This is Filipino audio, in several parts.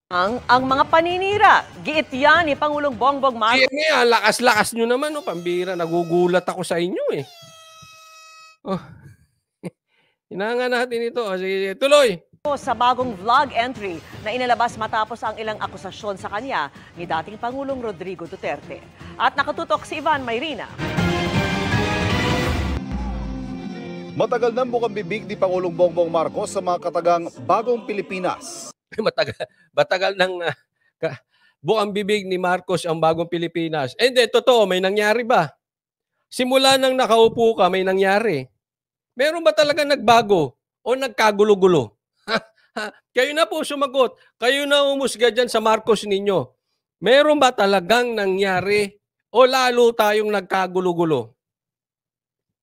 Ang mga paninira, giit yan ni Pangulong Bongbong Marcos. Yan, lakas-lakas nyo naman, no, pambira. Nagugulat ako sa inyo, eh. Oh. Hinanga natin ito. Sige, tuloy. Sa bagong vlog entry na inilabas matapos ang ilang akusasyon sa kanya ni dating Pangulong Rodrigo Duterte. At nakatutok si Ivan Mayrina. Matagal nang bukang bibig ni Pangulong Bongbong Marcos sa mga katagang Bagong Pilipinas. Matagal nang bukang bibig ni Marcos ang Bagong Pilipinas. Hindi, totoo, may nangyari ba? Simula nang nakaupo ka, may nangyari. Meron ba talaga nagbago o nagkagulo-gulo? Kayo na po sumagot. Kayo na umusga dyan sa Marcos ninyo. Meron ba talagang nangyari o lalo tayong nagkagulo-gulo?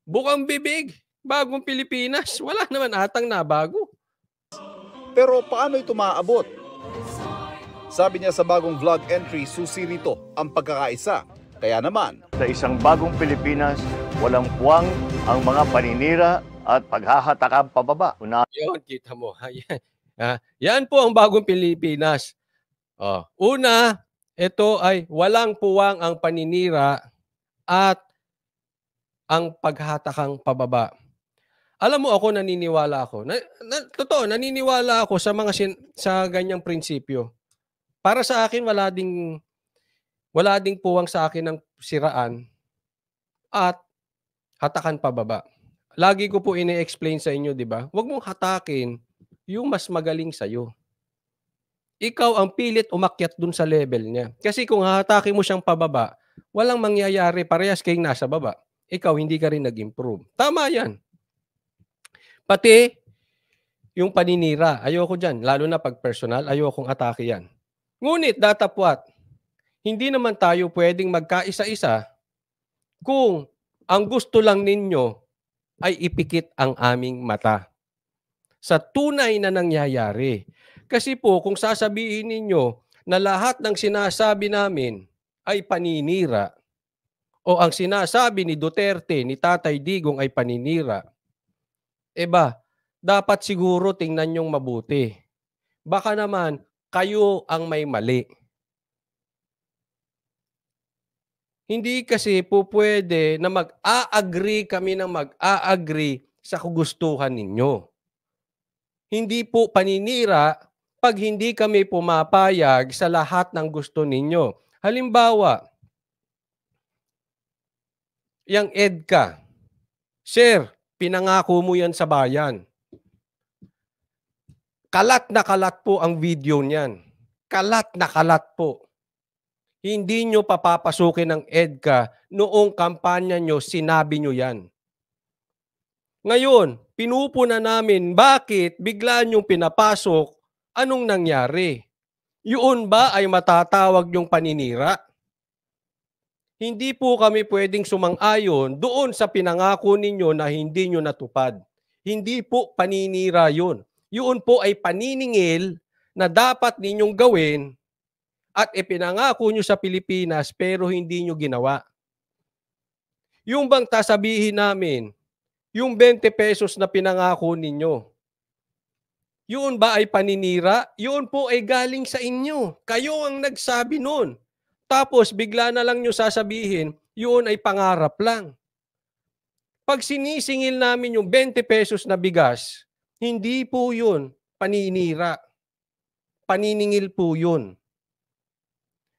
Bukang bibig, Bagong Pilipinas, wala naman atang nabago. Pero paano ito maaabot? Sabi niya sa bagong vlog entry, susi rito ang pagkakaisa. Kaya naman, sa isang bagong Pilipinas, walang puwang ang mga paninira at paghahatakang pababa. Yun, kita mo. Yan po ang Bagong Pilipinas. Una, ito ay walang puwang ang paninira at ang paghatakang pababa. Alam mo ako, naniniwala ako. Totoo, naniniwala ako sa sa ganyang prinsipyo. Para sa akin, wala ding puwang sa akin ng siraan at hatakan pababa. Lagi ko po ini-explain sa inyo, di ba? Huwag mong hatakin yung mas magaling sa'yo. Ikaw ang pilit umakyat dun sa level niya. Kasi kung hahatakin mo siyang pababa, walang mangyayari, parehas kayong nasa baba. Ikaw, hindi ka rin nag-improve. Tama yan. Pati yung paninira, ayoko dyan. Lalo na pag personal, ayokong atake yan. Ngunit, datapwat, hindi naman tayo pwedeng magkaisa-isa kung ang gusto lang ninyo ay ipikit ang aming mata sa tunay na nangyayari. Kasi po, kung sasabihin ninyo na lahat ng sinasabi namin ay paninira o ang sinasabi ni Duterte, ni Tatay Digong ay paninira, dapat siguro tingnan nyong mabuti. Baka naman, kayo ang may mali. Hindi kasi po pwede na mag-a-agree kami ng mag-a-agree sa kagustuhan ninyo. Hindi po paninira pag hindi kami pumapayag sa lahat ng gusto ninyo. Halimbawa, yang EDCA, Sir, pinangako mo yan sa bayan. Kalat na kalat po ang video niyan. Kalat na kalat po. Hindi nyo papapasukin ng EDCA noong kampanya nyo, sinabi nyo yan. Ngayon, pinupuna namin bakit bigla nyong pinapasok, anong nangyari? Yun ba ay matatawag yung paninira? Hindi po kami pwedeng sumang-ayon doon sa pinangako ninyo na hindi nyo natupad. Hindi po paninira yun. Yun po ay paniningil na dapat ninyong gawin at ipinangako nyo sa Pilipinas pero hindi nyo ginawa. Yung bang sasabihin namin, yung 20 pesos na pinangako ninyo, yun ba ay paninira? Yun po ay galing sa inyo. Kayo ang nagsabi nun. Tapos bigla na lang nyo sasabihin, yun ay pangarap lang. Pag sinisingil namin yung 20 pesos na bigas, hindi po yun paninira. Paniningil po yun.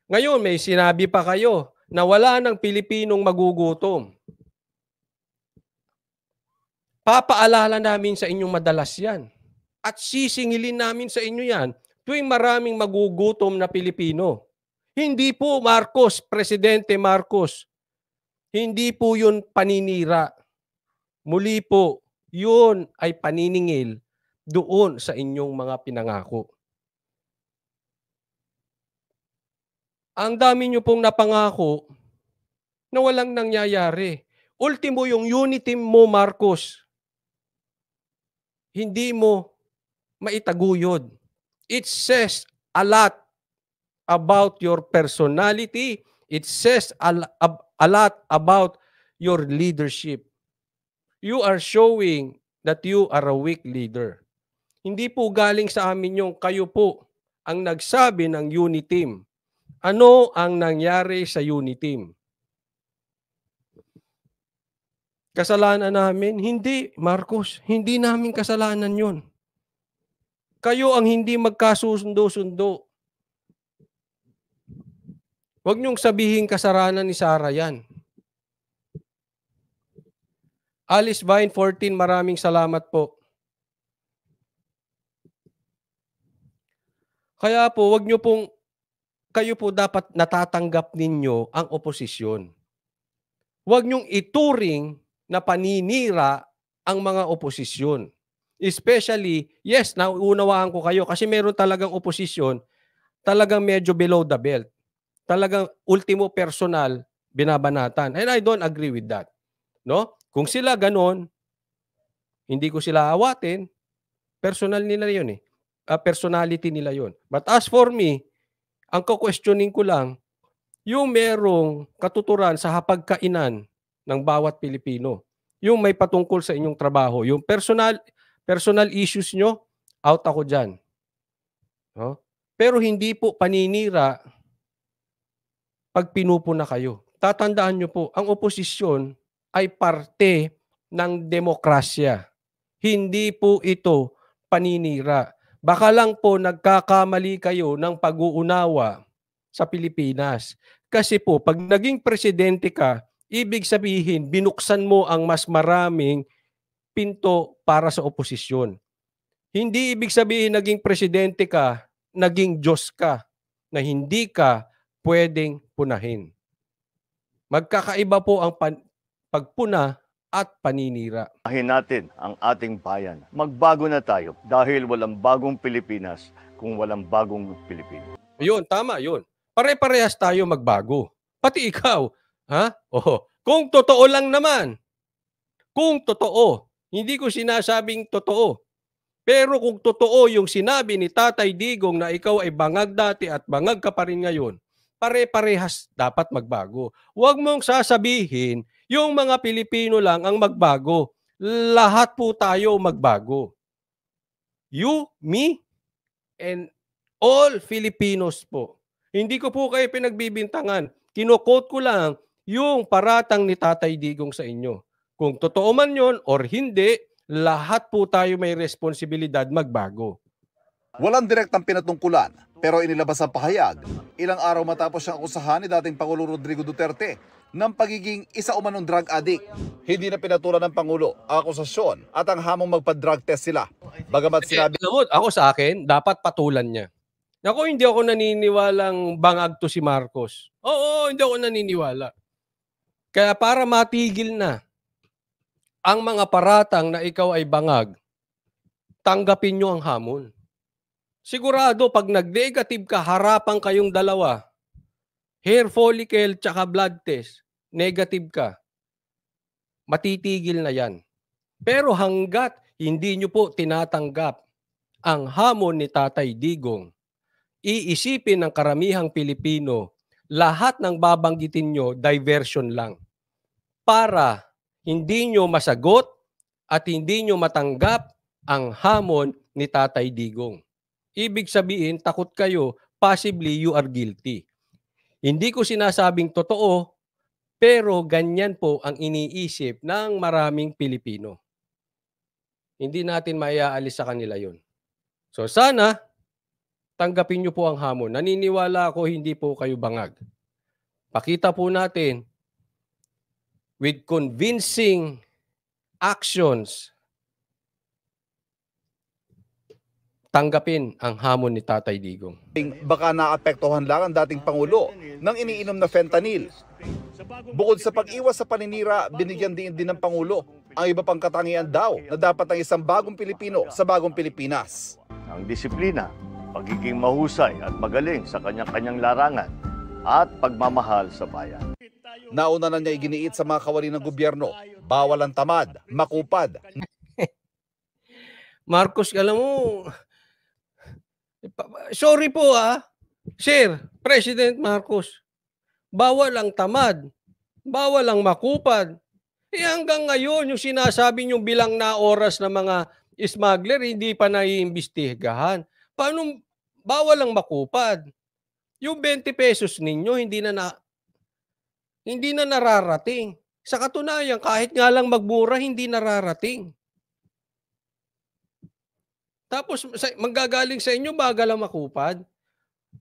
Ngayon, may sinabi pa kayo na wala ng Pilipinong magugutom. Papaalala namin sa inyong madalas yan. At sisingilin namin sa inyo yan tuwing maraming magugutom na Pilipino. Hindi po Marcos, Presidente Marcos. Hindi po yun paninira. Muli po, yun ay paniningil doon sa inyong mga pinangako. Ang dami nyo pong napangako na walang nangyayari. Ultimo yung unity mo, Marcos. Hindi mo maitaguyod. It says a lot about your personality. It says a lot about your leadership. You are showing that you are a weak leader. Hindi po galing sa amin yung kayo po ang nagsabi ng Uniteam. Ano ang nangyari sa Uniteam? Kasalanan namin? Hindi, Marcos. Hindi namin kasalanan yun. Kayo ang hindi magkasundo-sundo. Huwag niyong sabihin kasalanan ni Sara yan. Alice Vine 14, maraming salamat po. Kaya po, kayo po dapat natatanggap ninyo ang oposisyon. Huwag niyong ituring na paninira ang mga oposisyon. Especially, yes, nauunawaan ko kayo kasi meron talagang oposisyon, talagang medyo below the belt. Talagang ultimo personal binabanatan. And I don't agree with that. No? Kung sila ganon, hindi ko sila awatin, personal nila yun eh. Personality nila yun. But as for me, ang ko-questioning ko lang, yung merong katuturan sa hapagkainan ng bawat Pilipino. Yung may patungkol sa inyong trabaho. Yung personal issues nyo, out ako dyan. No? Pero hindi po paninira pag pinupuna kayo. Tatandaan nyo po, ang oposisyon ay parte ng demokrasya. Hindi po ito paninira. Baka lang po nagkakamali kayo ng pag-uunawa sa Pilipinas. Kasi po, pag naging presidente ka, ibig sabihin, binuksan mo ang mas maraming pinto para sa oposisyon. Hindi ibig sabihin naging presidente ka, naging Diyos ka, na hindi ka pwedeng punahin. Magkakaiba po ang pagpuna at paninira. Ahin natin ang ating bayan. Magbago na tayo dahil walang bagong Pilipinas kung walang bagong Pilipino. Yun, tama yun. Pare-parehas tayo magbago. Pati ikaw. Ha? Oh, kung totoo lang naman. Kung totoo. Hindi ko sinasabing totoo. Pero kung totoo yung sinabi ni Tatay Digong na ikaw ay bangag dati at bangag ka pa rin ngayon, pare-parehas dapat magbago. Huwag mong sasabihin yung mga Pilipino lang ang magbago. Lahat po tayo magbago. You, me, and all Filipinos po. Hindi ko po kayo pinagbibintangan. Kino-quote ko lang yung paratang ni Tatay Digong sa inyo. Kung totoo man yun or hindi, lahat po tayo may responsibilidad magbago. Walang direktang pinatungkulan, pero inilabas ang pahayag ilang araw matapos siyang akusahan ni dating Pangulo Rodrigo Duterte ng pagiging isa umanong drug addict. Hindi na pinatulan ng Pangulo ang akusasyon at ang hamong magpa-drug test sila. Bagamat sinabi Ako sa akin, dapat patulan niya. Ako, hindi ako naniniwalang bangag to si Marcos. Oo, hindi ako naniniwala. Kaya para matigil na ang mga paratang na ikaw ay bangag, tanggapin nyo ang hamon. Sigurado, pag nag-negative ka, harapan kayong dalawa, hair follicle tsaka blood test, negative ka, matitigil na yan. Pero hanggat hindi nyo po tinatanggap ang hamon ni Tatay Digong, iisipin ng karamihang Pilipino, lahat ng babanggitin nyo, diversion lang. Para hindi nyo masagot at hindi nyo matanggap ang hamon ni Tatay Digong. Ibig sabihin, takot kayo, possibly you are guilty. Hindi ko sinasabing totoo, pero ganyan po ang iniisip ng maraming Pilipino. Hindi natin maiaalis sa kanila yon. So sana, tanggapin nyo po ang hamon. Naniniwala ako hindi po kayo bangag. Pakita po natin with convincing actions, tanggapin ang hamon ni Tatay Digong. baka naapektuhan lang ang dating Pangulo ng iniinom na fentanyl. Bukod sa pag-iwas sa paninira, binigyan din ng Pangulo ang iba pang katangian daw na dapat ng isang bagong Pilipino sa bagong Pilipinas. Ang disiplina, pagiging mahusay at magaling sa kanyang-kanyang larangan at pagmamahal sa bayan. Nauna na niya iginiit sa mga kawani ng gobyerno, bawal ang tamad, makupad. Marcos, alam mo, sorry po Sir, President Marcos, bawal ang tamad, bawal ang makupad. Hanggang ngayon, yung sinasabi niyong bilang na oras ng mga smuggler, hindi pa naiimbestigahan. bawal ang makupad. Yung 20 pesos ninyo hindi na nararating. Sa katunayan, kahit nga lang magmura, hindi nararating. Tapos manggagaling sa inyo, bagal ang makupad.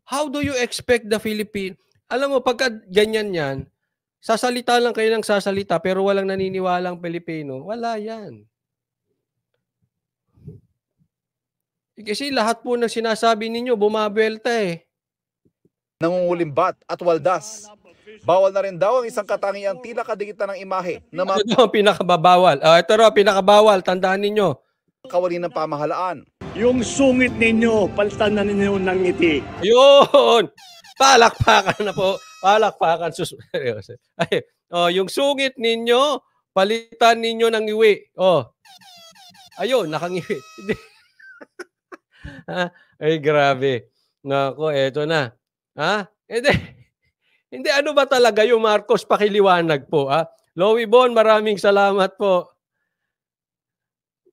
How do you expect the Philippine? Alam mo, pagka ganyan yan, sasalita lang kayo ng sasalita pero walang naniniwalang Pilipino, wala yan. Kasi lahat po ng sinasabi ninyo, bumabelta eh. Nangungulimbat at waldas. Bawal na rin daw ang isang katangiang tila kadikitan ng imahe na Ano daw ang pinakababawal? Ito raw, pinakabawal. Tandaan ninyo. makawali ng pamahalaan. Yung sungit ninyo, palitan na ninyo ng ngiti. Yun! Palakpakan na po. Palakpakan. Ay, yung sungit ninyo, palitan ninyo ng iwi. Ayun, nakangiwi. Ay, grabe. Nako, eto na. Hindi, ano ba talaga yung Marcos? Pakiliwanag po. Lowy Bon, maraming salamat po.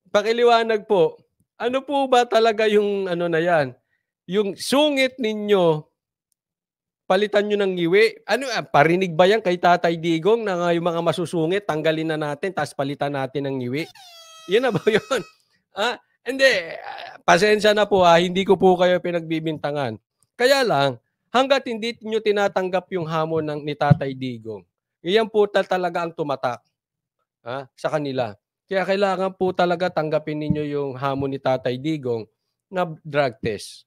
Pakiliwanag po. Ano po ba talaga yung ano na yan? Yung sungit ninyo, palitan nyo ng ngiwi. Parinig ba yan kay Tatay Digong na yung mga masusungit, tanggalin na natin, tapos palitan natin ng ngiwi? Yan na ba yun? Hindi. Pasensya na po hindi ko po kayo pinagbibintangan. Kaya lang, hanggat hindi nyo tinatanggap yung hamon ni Tatay Digong, iyan po talaga ang tumatak sa kanila. Kaya kailangan po talaga tanggapin ninyo yung hamon ni Tatay Digong na drug test.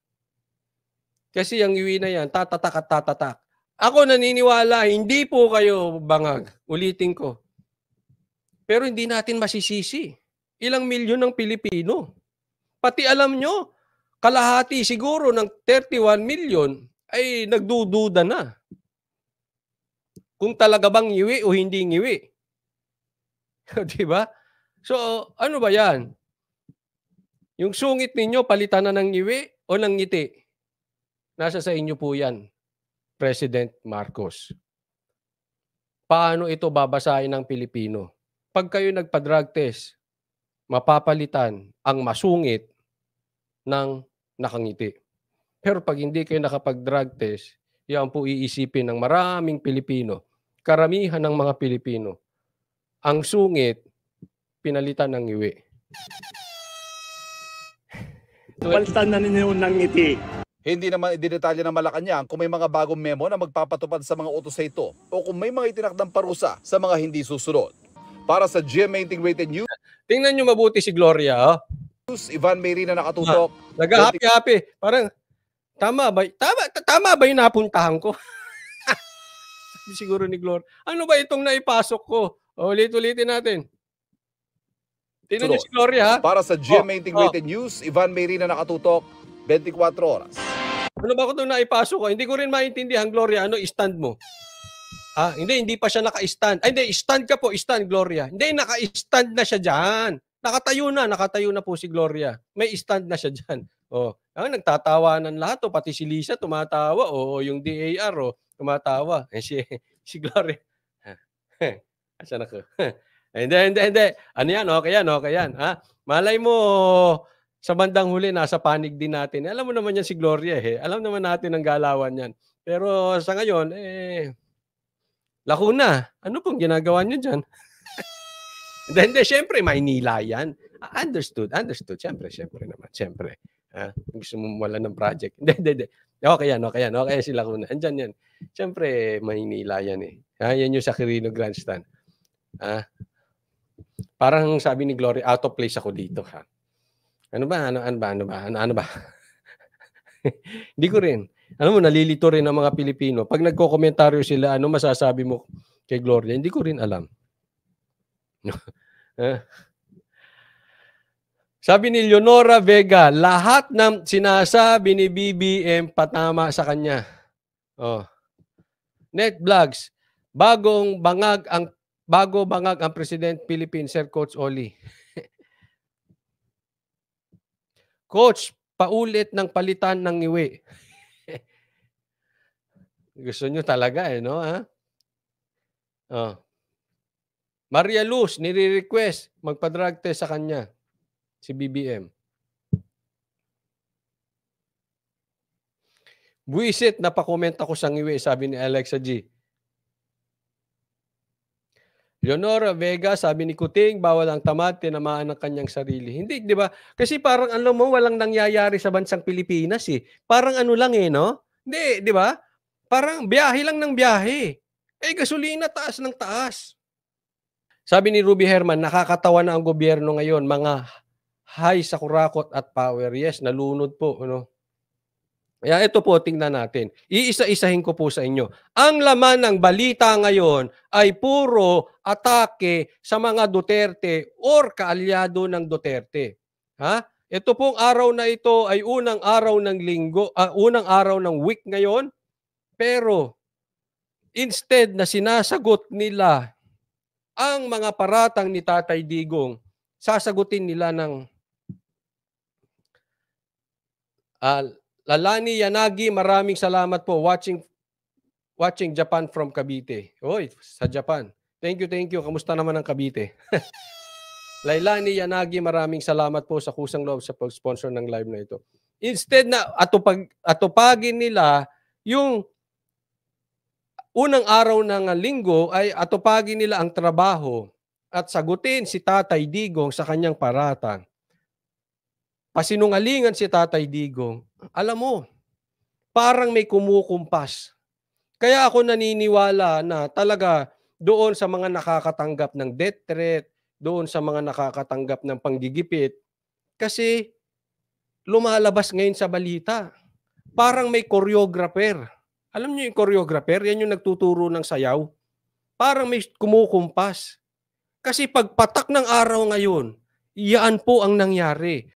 Kasi yung iwi na yan, tatatak at tatatak. Ako naniniwala, hindi po kayo bangag. Ulitin ko. Pero hindi natin masisisi. Ilang milyon ng Pilipino. Pati alam nyo, kalahati siguro ng 31 million ay nagdududa na. Kung talaga bang ngiwi o hindi ngiwi. Diba? So, ano ba yan? Yung sungit ninyo, palitan na ng ngiwi o ng ngiti? Nasa sa inyo po yan, President Marcos. Paano ito babasahin ng Pilipino? Pag kayo nagpa-drug test, mapapalitan ang masungit ng nakangiti. Pero pag hindi kayo nakapag-drug test, yan po iisipin ng maraming Pilipino, karamihan ng mga Pilipino, ang sungit, pinalitan ng ngiwi. Palitan na ninyo ng ngiti. Hindi naman ididetalye ng Malacanang kung may mga bagong memo na magpapatupad sa mga utos na ito o kung may mga itinakdang parusa sa mga hindi susunod. Para sa GMA Integrated News, Tingnan nyo mabuti si Gloria. Ivan Mayrina nakatutok. Nag-happy-happy. Parang, tama ba yung napuntahan ko? Siguro ni Gloria. Ano ba itong naipasok ko? Ulit-ulitin natin. Tingnan nyo si Gloria. Para sa GMA Integrated News, Ivan Mayrina nakatutok, 24 oras. Ano ba ko itong naipasok ko? Hindi ko rin maintindihan, Gloria. Ano stand mo? Hindi pa siya naka-stand. Hindi, stand ka po, stand, Gloria. Hindi, naka-stand na siya dyan. Nakatayo na po si Gloria. May stand na siya dyan. Nagtatawanan lahat. Pati si Lisa tumatawa. Yung DAR, tumatawa. Si Gloria. Asan ako? Hindi. Ano yan? Okay yan. Malay mo, sa bandang huli, nasa panig din natin. Alam mo naman yan si Gloria. Alam naman natin ang galawan yan. Pero sa ngayon, lako na. Ano pong ginagawa niyo dyan? Hindi, syempre, Maynila yan. Understood. Syempre naman. Syempre. Gusto mo wala ng project. Hindi. Okay yan. Okay sila kuna. Andyan yan. Syempre, Maynila yan eh. Yan yung sa Quirino Grandstand. Parang sabi ni Gloria, out of place ako dito. Ano ba? Hindi ko rin. Alam mo, nalilito rin ang mga Pilipino. Pag nagko-komentaryo sila, ano masasabi mo kay Gloria? Hindi ko rin alam. Sabi ni Leonora Vega, lahat ng sinasabi ni BBM patama sa kanya. Net Vlogs, bago bangag ang President Philippines, Sir Coach Oli. Coach, paulit ng palitan ng ngiwi. Gusto nyo talaga no? Maria Luz, nire-request magpa-drug test sa kanya. Si BBM. Buisit, napakomment ako sa ngiwi, sabi ni Alexa G. Leonora Vega, sabi ni Kuting, bawal ang tamad, tinamaan ng kanyang sarili. Hindi, di ba? Kasi parang alam mo, walang nangyayari sa bansang Pilipinas eh. Parang ano lang eh, no? Hindi, di ba? Parang biyahe lang ng biyahe. Eh, gasolina, taas ng taas. Sabi ni Ruby Herman, nakakatawa na ang gobyerno ngayon, mga high sa kurakot at power. Yes, nalunod po. Ano? Kaya ito po, tingnan natin. Iisa-isahin ko po sa inyo. Ang laman ng balita ngayon ay puro atake sa mga Duterte or kaalyado ng Duterte. Ha? Ito pong araw na ito ay unang araw ng linggo, unang araw ng week ngayon. Pero instead na sinasagot nila ang mga paratang ni Tatay Digong, sasagutin nila ng Lalani Yanagi, maraming salamat po watching Japan from Cavite. Oy, sa Japan. Thank you. Kamusta naman ang Cavite? Lailani Yanagi, maraming salamat po sa kusang loob sa pag-sponsor ng live na ito. Instead na atupagin nila yung unang araw ng linggo ay atupagin nila ang trabaho at sagutin si Tatay Digong sa kanyang paratang. Pasinungalingan si Tatay Digong. Alam mo, parang may kumukumpas. Kaya ako naniniwala na talaga doon sa mga nakakatanggap ng death threat, doon sa mga nakakatanggap ng panggigipit, kasi lumalabas ngayon sa balita. Parang may choreographer. Alam niyo yung choreographer? Yan yung nagtuturo ng sayaw. Parang may kumukumpas. Kasi pagpatak ng araw ngayon, iyan po ang nangyari.